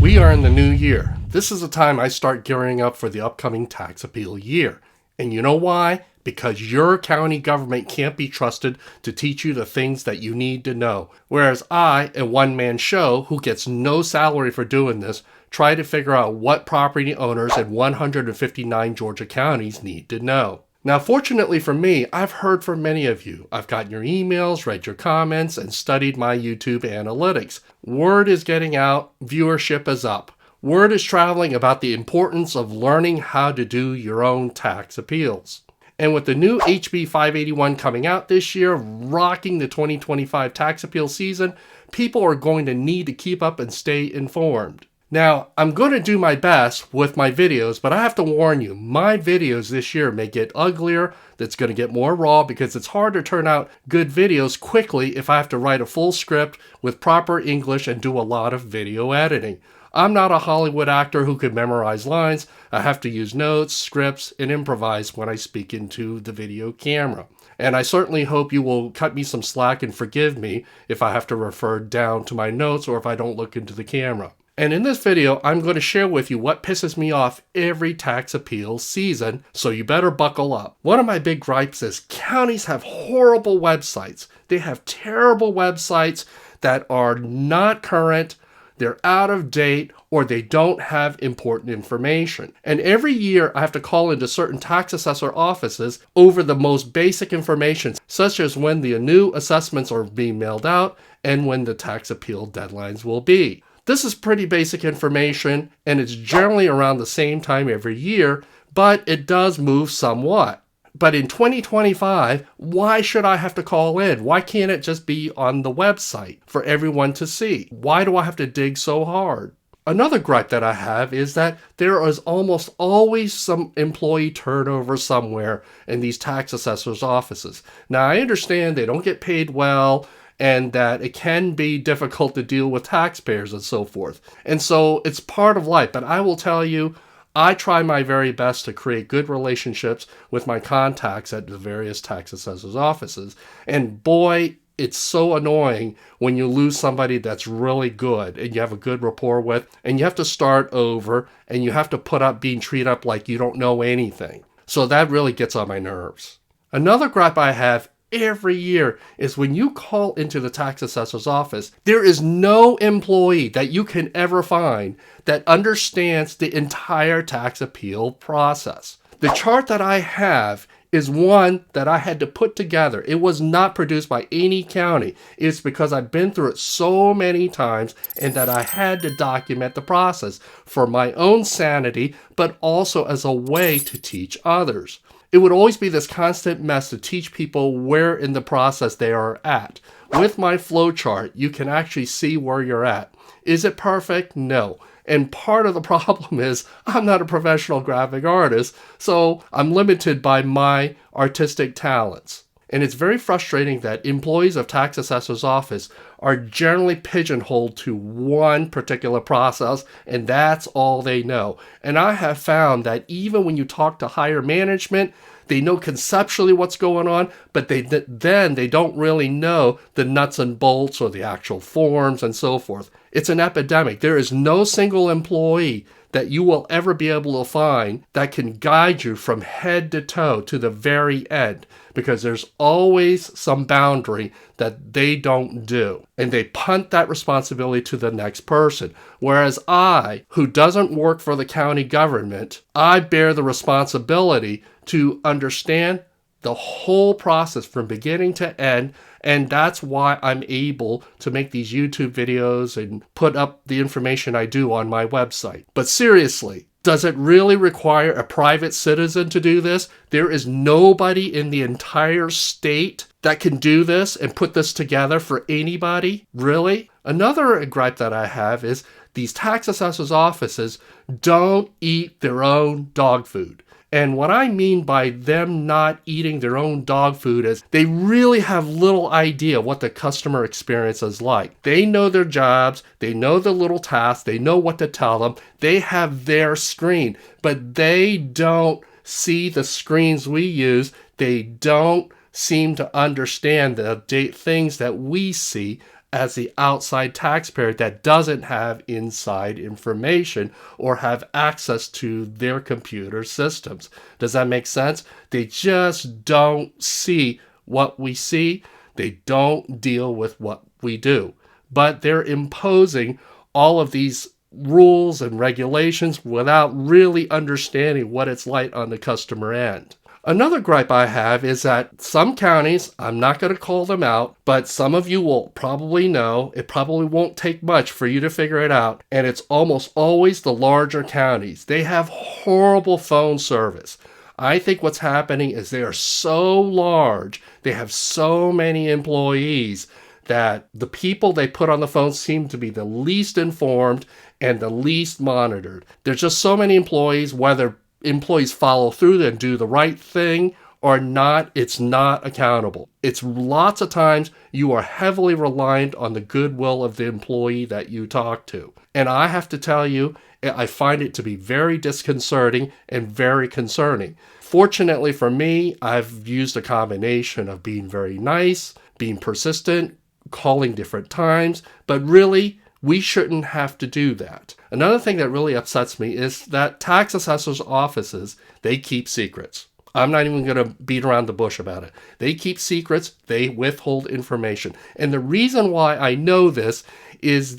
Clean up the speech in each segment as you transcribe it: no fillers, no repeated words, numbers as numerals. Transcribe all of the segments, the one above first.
We are in the new year. This is the time I start gearing up for the upcoming tax appeal year. And you know why? Because your county government can't be trusted to teach you the things that you need to know. Whereas I, a one-man show who gets no salary for doing this, try to figure out what property owners in 159 Georgia counties need to know. Now, fortunately for me, I've heard from many of you. I've gotten your emails, read your comments, and studied my YouTube analytics. Word is getting out, viewership is up. Word is traveling about the importance of learning how to do your own tax appeals. And with the new HB 581 coming out this year, rocking the 2025 tax appeal season, people are going to need to keep up and stay informed. Now, I'm going to do my best with my videos, but I have to warn you, my videos this year may get uglier. That's going to get more raw because it's hard to turn out good videos quickly if I have to write a full script with proper English and do a lot of video editing. I'm not a Hollywood actor who could memorize lines. I have to use notes, scripts, and improvise when I speak into the video camera. And I certainly hope you will cut me some slack and forgive me if I have to refer down to my notes or if I don't look into the camera. And in this video, I'm going to share with you what pisses me off every tax appeal season, so you better buckle up. One of my big gripes is counties have horrible websites. They have terrible websites that are not current, they're out of date, or they don't have important information. And every year I have to call into certain tax assessor offices over the most basic information, such as when the new assessments are being mailed out and when the tax appeal deadlines will be. This is pretty basic information, and it's generally around the same time every year, but it does move somewhat. But in 2025, why should I have to call in? Why can't it just be on the website for everyone to see? Why do I have to dig so hard? Another gripe that I have is that there is almost always some employee turnover somewhere in these tax assessors' offices. Now, I understand they don't get paid well, and that it can be difficult to deal with taxpayers and so forth. And so it's part of life, but I will tell you, I try my very best to create good relationships with my contacts at the various tax assessors' offices. And boy, it's so annoying when you lose somebody that's really good and you have a good rapport with, and you have to start over and you have to put up being treated up like you don't know anything. So that really gets on my nerves. Another gripe I have every year is when you call into the tax assessor's office, there is no employee that you can ever find that understands the entire tax appeal process. The chart that I have is one that I had to put together. It was not produced by any county. It's because I've been through it so many times and that I had to document the process for my own sanity, but also as a way to teach others. It would always be this constant mess to teach people where in the process they are at. With my flowchart, you can actually see where you're at. Is it perfect? No. And part of the problem is I'm not a professional graphic artist, so I'm limited by my artistic talents. And it's very frustrating that employees of tax assessor's office are generally pigeonholed to one particular process, and that's all they know. And I have found that even when you talk to higher management, they know conceptually what's going on, but they don't really know the nuts and bolts or the actual forms and so forth. It's an epidemic. There is no single employee that you will ever be able to find that can guide you from head to toe to the very end, because there's always some boundary that they don't do, and they punt that responsibility to the next person. Whereas I, who doesn't work for the county government, I bear the responsibility to understand the whole process from beginning to end, and that's why I'm able to make these YouTube videos and put up the information I do on my website. But seriously, does it really require a private citizen to do this? There is nobody in the entire state that can do this and put this together for anybody? Really? Another gripe that I have is these tax assessors' offices don't eat their own dog food. And what I mean by them not eating their own dog food is they really have little idea what the customer experience is like. They know their jobs, they know the little tasks, they know what to tell them, they have their screen, but they don't see the screens we use. They don't seem to understand the things that we see as the outside taxpayer that doesn't have inside information or have access to their computer systems. Does that make sense? They just don't see what we see. They don't deal with what we do. But they're imposing all of these rules and regulations without really understanding what it's like on the customer end. Another gripe I have is that some counties, I'm not going to call them out, but some of you will probably know, it probably won't take much for you to figure it out, and it's almost always the larger counties. They have horrible phone service. I think what's happening is they are so large, they have so many employees, that the people they put on the phone seem to be the least informed and the least monitored. There's just so many employees, whether employees follow through and do the right thing or not, it's not accountable. It's lots of times you are heavily reliant on the goodwill of the employee that you talk to. And I have to tell you, I find it to be very disconcerting and very concerning. Fortunately for me, I've used a combination of being very nice, being persistent, calling different times, but really, we shouldn't have to do that. Another thing that really upsets me is that tax assessors' offices, they keep secrets. I'm not even going to beat around the bush about it. They keep secrets, they withhold information. And the reason why I know this is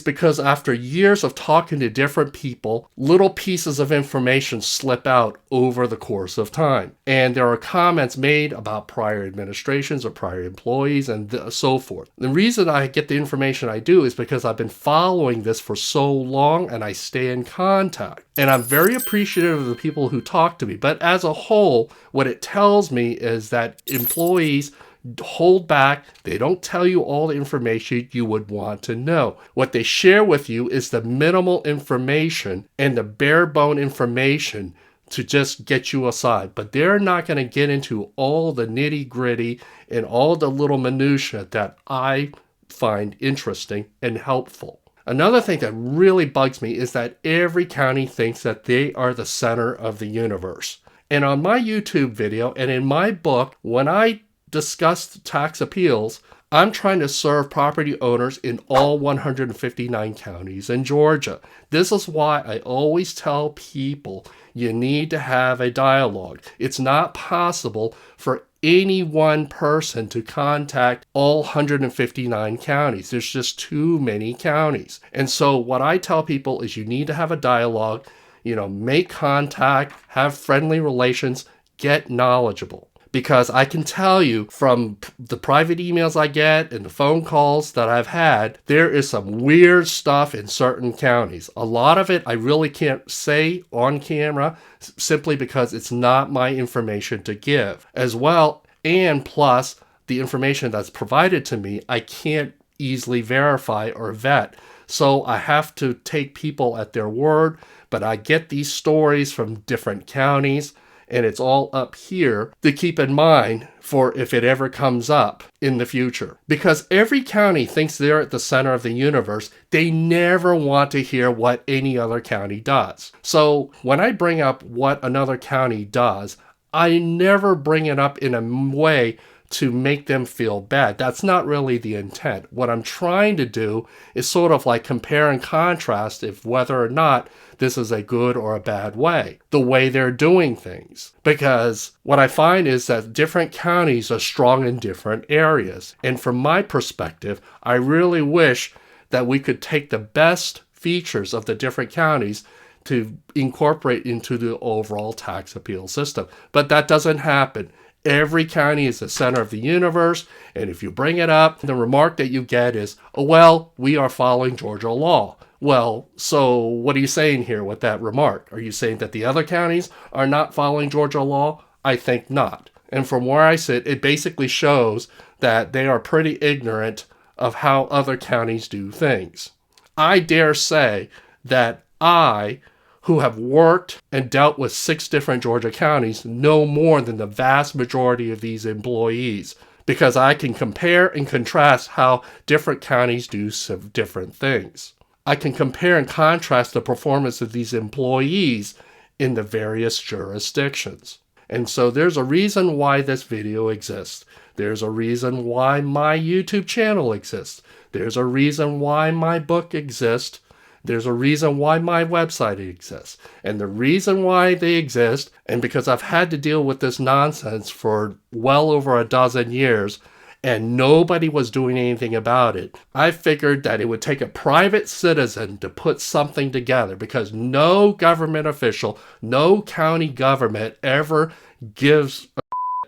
because after years of talking to different people, little pieces of information slip out over the course of time. And there are comments made about prior administrations or prior employees and so forth. The reason I get the information I do is because I've been following this for so long and I stay in contact. And I'm very appreciative of the people who talk to me. But as a whole, what it tells me is that employees hold back. They don't tell you all the information you would want to know. What they share with you is the minimal information and the bare bone information to just get you aside. But they're not going to get into all the nitty gritty and all the little minutiae that I find interesting and helpful. Another thing that really bugs me is that every county thinks that they are the center of the universe. And on my YouTube video and in my book, when I discuss tax appeals, I'm trying to serve property owners in all 159 counties in Georgia. This is why I always tell people you need to have a dialogue. It's not possible for any one person to contact all 159 counties. There's just too many counties. And so what I tell people is you need to have a dialogue, make contact, have friendly relations, get knowledgeable. Because I can tell you from the private emails I get and the phone calls that I've had, there is some weird stuff in certain counties. A lot of it I really can't say on camera simply because it's not my information to give. As well, and plus, the information that's provided to me, I can't easily verify or vet. So I have to take people at their word, but I get these stories from different counties. And it's all up here to keep in mind for if it ever comes up in the future. Because every county thinks they're at the center of the universe. They never want to hear what any other county does. So when I bring up what another county does, I never bring it up in a way to make them feel bad. That's not really the intent. What I'm trying to do is sort of like compare and contrast if whether or not this is a good or a bad way, the way they're doing things. Because what I find is that different counties are strong in different areas. And from my perspective, I really wish that we could take the best features of the different counties to incorporate into the overall tax appeal system. But that doesn't happen. Every county is the center of the universe, and if you bring it up, the remark that you get is, oh, well, we are following Georgia law. Well, so what are you saying here with that remark? Are you saying that the other counties are not following Georgia law? I think not. And from where I sit, it basically shows that they are pretty ignorant of how other counties do things. I dare say that I, who have worked and dealt with 6 different Georgia counties, know more than the vast majority of these employees, because I can compare and contrast how different counties do some different things. I can compare and contrast the performance of these employees in the various jurisdictions. And so there's a reason why this video exists. There's a reason why my YouTube channel exists. There's a reason why my book exists. There's a reason why my website exists. And the reason why they exist, and because I've had to deal with this nonsense for well over a dozen years, and nobody was doing anything about it, I figured that it would take a private citizen to put something together, because no government official, no county government ever gives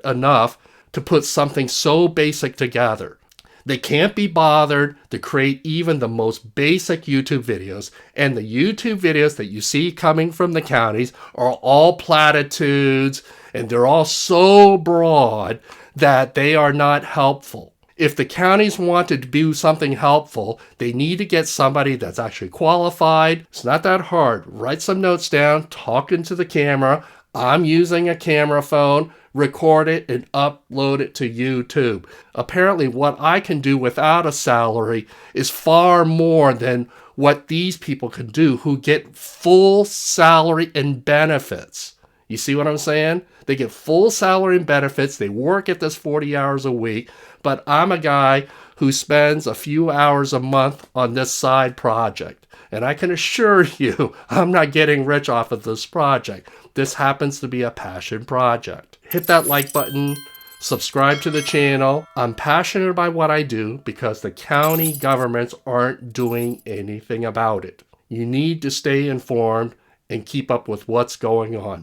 enough to put something so basic together. They can't be bothered to create even the most basic YouTube videos, and the YouTube videos that you see coming from the counties are all platitudes, and they're all so broad that they are not helpful. If the counties want to do something helpful, they need to get somebody that's actually qualified. It's not that hard. Write some notes down, talk into the camera. I'm using a camera phone. Record it and upload it to YouTube. Apparently, what I can do without a salary is far more than what these people can do who get full salary and benefits. You see what I'm saying? They get full salary and benefits. They work at this 40 hours a week. But I'm a guy who spends a few hours a month on this side project. And I can assure you, I'm not getting rich off of this project. This happens to be a passion project. Hit that like button, subscribe to the channel. I'm passionate about what I do because the county governments aren't doing anything about it. You need to stay informed and keep up with what's going on.